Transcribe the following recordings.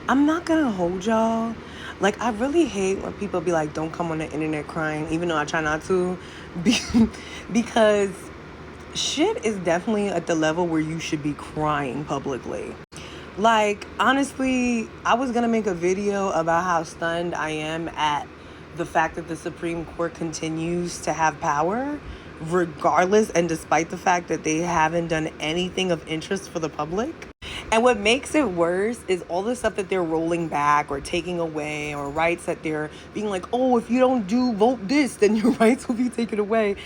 I'm not gonna hold y'all. Like, I really hate when people be like, don't come on the internet crying, even though I try not to. Because shit is definitely at the level where you should be crying publicly. Like, honestly, I was gonna make a video about how stunned I am at the fact that the Supreme Court continues to have power, regardless and despite the fact that they haven't done anything of interest for the public. And what makes it worse is all the stuff that they're rolling back or taking away, or rights that they're being like, oh, if you don't vote this, then your rights will be taken away.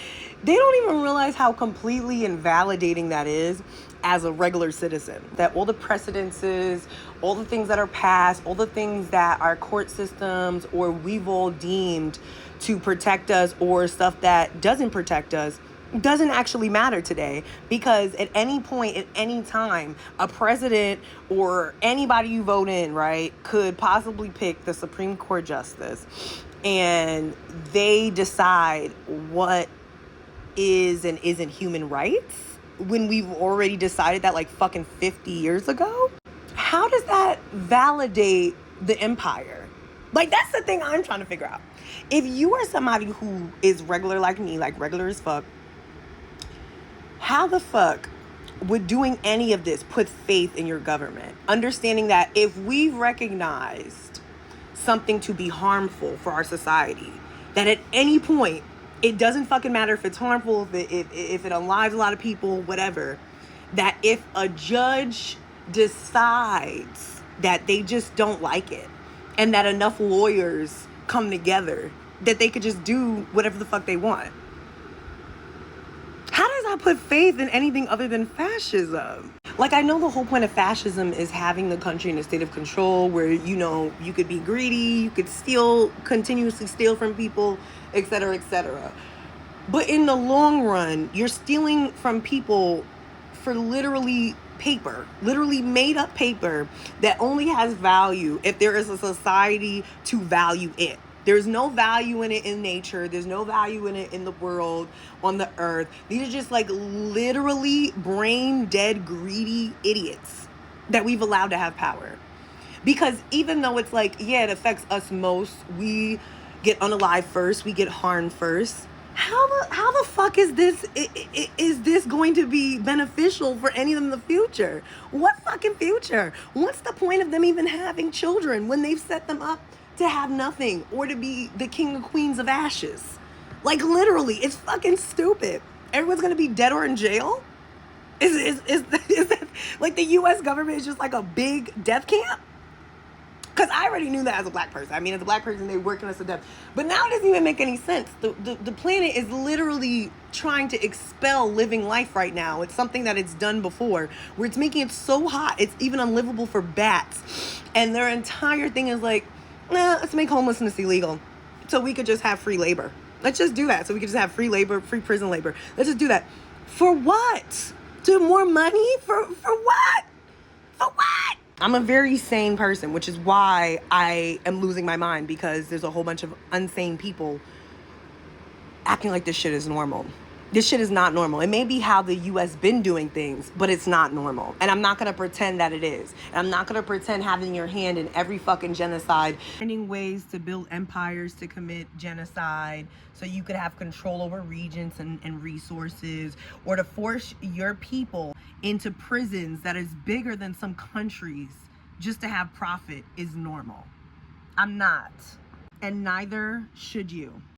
They don't even realize how completely invalidating that is as a regular citizen. That all the precedences, all the things that are passed, all the things that our court systems or we've all deemed to protect us, or stuff that doesn't protect us, doesn't actually matter today, because at any point, at any time, a president or anybody you vote in, right, could possibly pick the Supreme Court justice, and they decide what is and isn't human rights when we've already decided that like fucking 50 years ago. How does that validate the empire? Like, that's the thing I'm trying to figure out. If you are somebody who is regular like me, like regular as fuck, how the fuck would doing any of this put faith in your government? Understanding that if we've recognized something to be harmful for our society, that at any point, it doesn't fucking matter if it's harmful, if it unlives a lot of people, whatever, that if a judge decides that they just don't like it, and that enough lawyers come together, that they could just do whatever the fuck they want. How does that put faith in anything other than fascism? Like, I know the whole point of fascism is having the country in a state of control where, you know, you could be greedy, you could steal, continuously steal from people, etc., etc. But in the long run, you're stealing from people for literally paper, literally made up paper that only has value if there is a society to value it. There's no value in it in nature. There's no value in it in the world, on the earth. These are just like literally brain dead, greedy idiots that we've allowed to have power. Because even though it's like, yeah, it affects us most, we get unalived first, we get harmed first. How the fuck is this going to be beneficial for any of them in the future? What fucking future? What's the point of them even having children when they've set them up to have nothing, or to be the king and queens of ashes? Like, literally, it's fucking stupid. Everyone's gonna be dead or in jail? Is that like the US government is just like a big death camp? Because I already knew that as a black person. I mean, as a black person, they working us to death. But now it doesn't even make any sense. The planet is literally trying to expel living life right now. It's something that it's done before, where it's making it so hot, it's even unlivable for bats. And their entire thing is like, nah, let's make homelessness illegal so we could just have free labor. Let's just do that. So we could just have free labor, free prison labor. Let's just do that. For what? To more money? For what? For what? I'm a very sane person, which is why I am losing my mind, because there's a whole bunch of insane people acting like this shit is normal. This shit is not normal. It may be how the U.S. been doing things, but it's not normal. And I'm not going to pretend that it is. And I'm not going to pretend having your hand in every fucking genocide. Finding ways to build empires to commit genocide so you could have control over regions and resources, or to force your people into prisons that is bigger than some countries just to have profit is normal. I'm not. And neither should you.